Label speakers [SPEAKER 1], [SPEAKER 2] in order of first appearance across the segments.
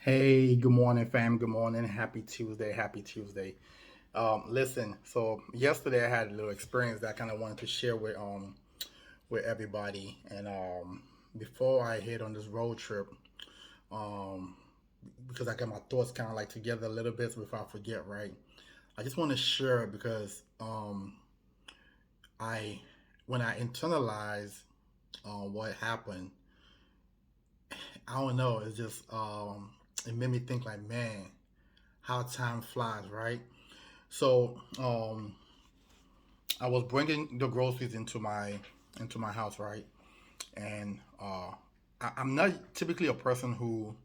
[SPEAKER 1] Hey, good morning, fam. Good morning. Happy Tuesday. Happy Tuesday. Listen, so yesterday I had a little experience that I kind of wanted to share with everybody. And before I head on this road trip, um, because I got my thoughts kind of like together a little bit so before I forget, right? I just want to share it because I when I internalize what happened, I don't know. It's just it made me think like, man, how time flies, right? So I was bringing the groceries into my house, right? And I'm not typically a person who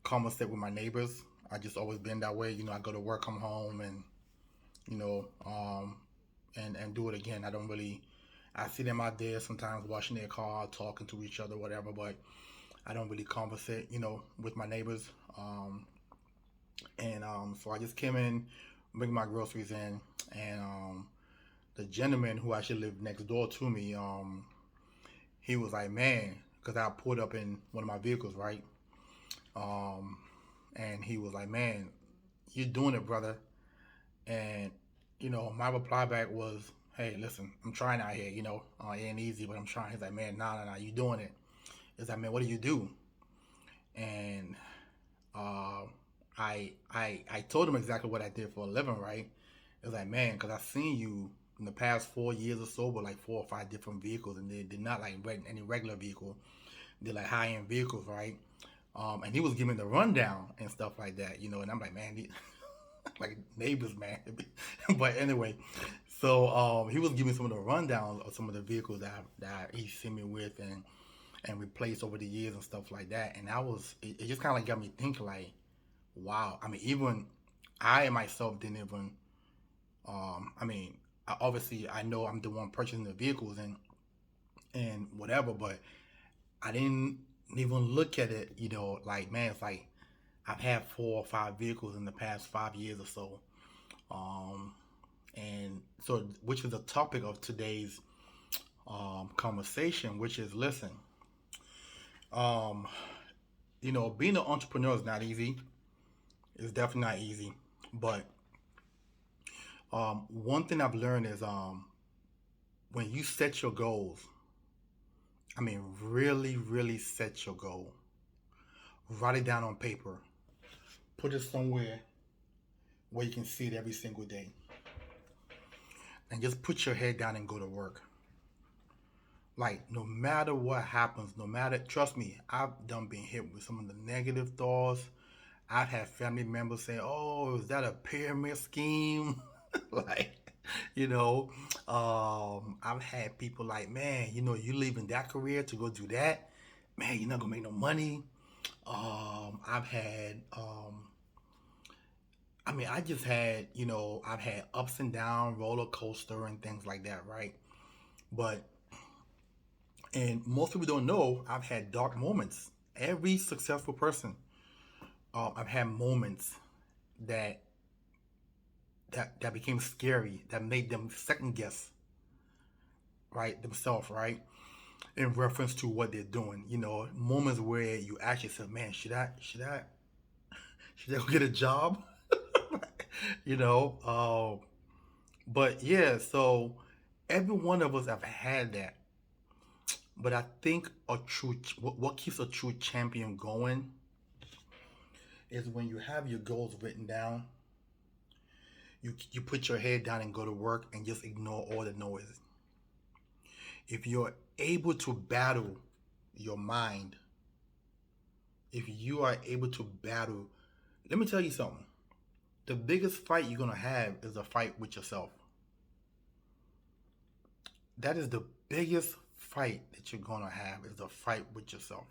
[SPEAKER 1] conversate with my neighbors. I just always been that way. I go to work, come home, and you know, um, and do it again. I don't really. I see them out there sometimes washing their car, talking to each other, whatever. But I don't really conversate, with my neighbors. And so I just came in, bring my groceries in, and the gentleman who actually lived next door to me, he was like, man, because I pulled up in one of my vehicles, right? Um, and he was like, man, you're doing it, brother. And, my reply back was, hey, listen, I'm trying out here, it ain't easy, but I'm trying. He's like, man, nah, you doing it. He's like, man, what do you do? And uh, I told him exactly what I did for a living, right? It was like, man, because I've seen you in the past 4 years or so with like 4 or 5 different vehicles, and they did not like any regular vehicle. They're like high end vehicles, right? And he was giving the rundown and stuff like that, and I'm like, man, like neighbors, man. But anyway, so he was giving some of the rundowns of some of the vehicles that he seen me with and replaced over the years and stuff like that. And it just kind of like got me thinking, like, wow. I mean, even I myself didn't even. I mean, obviously I know I'm the one purchasing the vehicles and whatever, but I didn't even look at it. Like, man, it's like I've had 4 or 5 vehicles in the past 5 years or so. Um, and so, which is the topic of today's conversation, which is listen. Um, being an entrepreneur is not easy. It's definitely not easy. But one thing I've learned is when you set your goals, I mean, really, really set your goal. Write it down on paper. Put it somewhere where you can see it every single day. And just put your head down and go to work. Like, no matter what happens, no matter, trust me, I've done been hit with some of the negative thoughts. I've had family members say, oh, is that a pyramid scheme? Like, you know, I've had people like, man, you leaving that career to go do that? Man, you're not gonna make no money. I've had, I mean, I just had, I've had ups and downs, roller coaster, and things like that, right? But, and most people don't know, I've had dark moments. Every successful person, I've had moments that that became scary, that made them second guess, right, themselves, right, in reference to what they're doing. Moments where you actually said, man, should I go get a job? you know, but yeah, so every one of us have had that. But I think what keeps a true champion going is when you have your goals written down, you put your head down and go to work and just ignore all the noise. If you're able to battle your mind, if you are able to battle, let me tell you something. The biggest fight you're gonna have is a fight with yourself. That is the biggest fight that you're gonna have is the fight with yourself.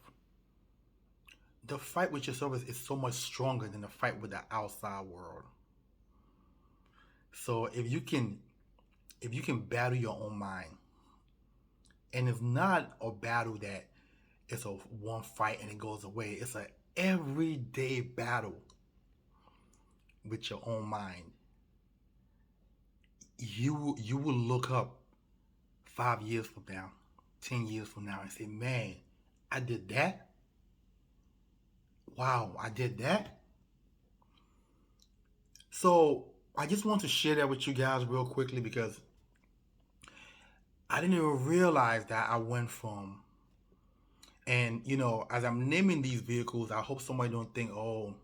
[SPEAKER 1] The fight with yourself is so much stronger than the fight with the outside world. So if you can battle your own mind, and it's not a battle that it's a one fight and it goes away. It's a everyday battle with your own mind. You will look up 5 years from now, 10 years from now, and say, "Man, I did that. wow, I did that. So I just want to share that with you guys real quickly because I didn't even realize that I went from, and as I'm naming these vehicles, I hope somebody don't think, oh,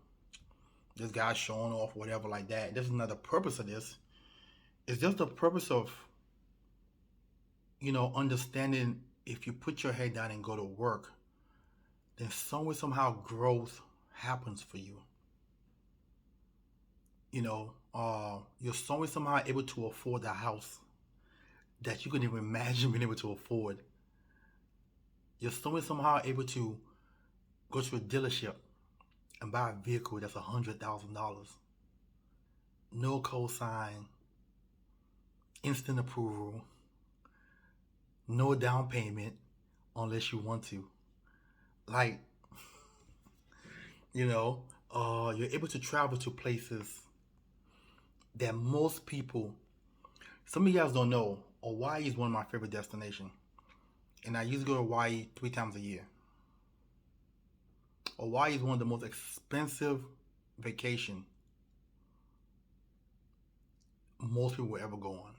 [SPEAKER 1] this guy's showing off, whatever like that. There's another purpose of this. It's just the purpose of, understanding if you put your head down and go to work, then somewhere, somehow growth happens for you. You're somewhere, somehow able to afford a house that you couldn't even imagine being able to afford. You're somewhere, somehow able to go to a dealership and buy a vehicle that's $100,000. No cosign, instant approval, no down payment unless you want to. Like, you're able to travel to places that most people, some of you guys don't know, Hawaii is one of my favorite destinations. And I used to go to Hawaii 3 times a year. Hawaii is one of the most expensive vacation most people will ever go on.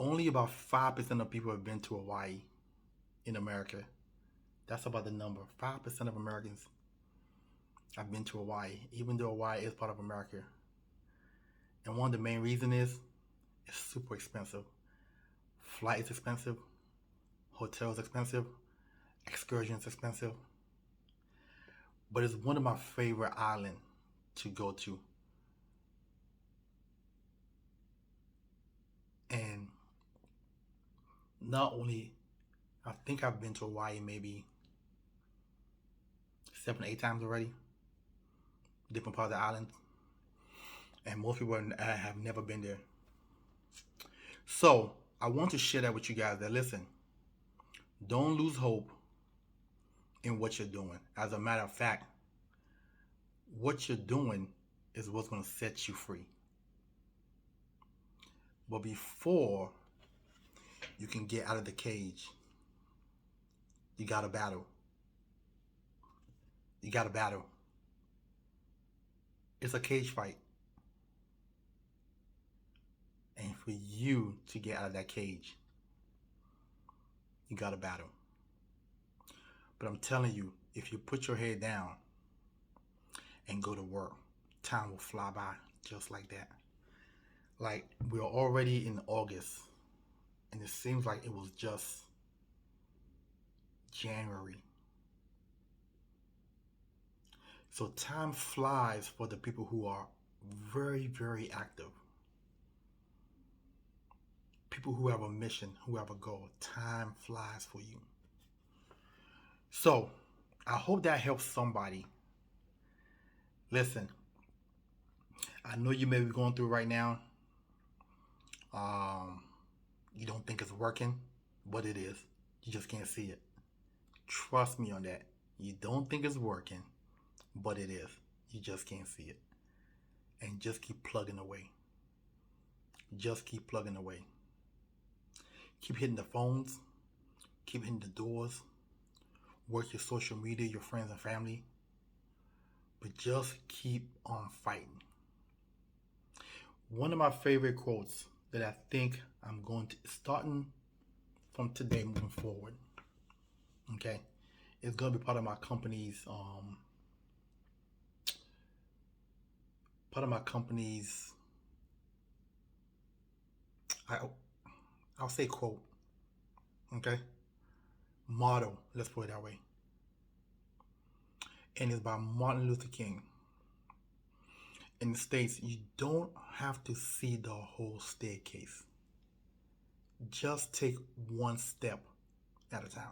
[SPEAKER 1] Only about 5% of people have been to Hawaii in America. That's about the number. 5% of Americans have been to Hawaii, even though Hawaii is part of America. And one of the main reasons is it's super expensive. Flight is expensive. Hotels expensive. Excursions expensive. But it's one of my favorite islands to go to. And not only, I think I've been to Hawaii maybe 7 or 8 times already. Different parts of the island. And most people have never been there. So I want to share that with you guys that listen, don't lose hope in what you're doing. As a matter of fact, what you're doing is what's going to set you free. But before you can get out of the cage, you got to battle. You got to battle. It's a cage fight. And for you to get out of that cage, you got to battle. But I'm telling you, if you put your head down and go to work, time will fly by just like that. Like, we're already in August, and it seems like it was just January. So time flies for the people who are very, very active. People who have a mission, who have a goal. Time flies for you. So I hope that helps somebody. Listen, I know you may be going through right now. You don't think it's working, but it is. You just can't see it. Trust me on that. You don't think it's working, but it is. You just can't see it. And just keep plugging away. Just keep plugging away. Keep hitting the phones. Keep hitting the doors. Work your social media, your friends and family. But just keep on fighting. One of my favorite quotes that I think I'm going to, starting from today moving forward, okay, it's going to be part of my company's, I'll say quote, okay, motto, let's put it that way. And it's by Martin Luther King. And it states, you don't have to see the whole staircase. Just take one step at a time.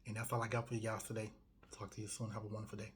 [SPEAKER 1] And that's all I got for you guys today. Talk to you soon. Have a wonderful day.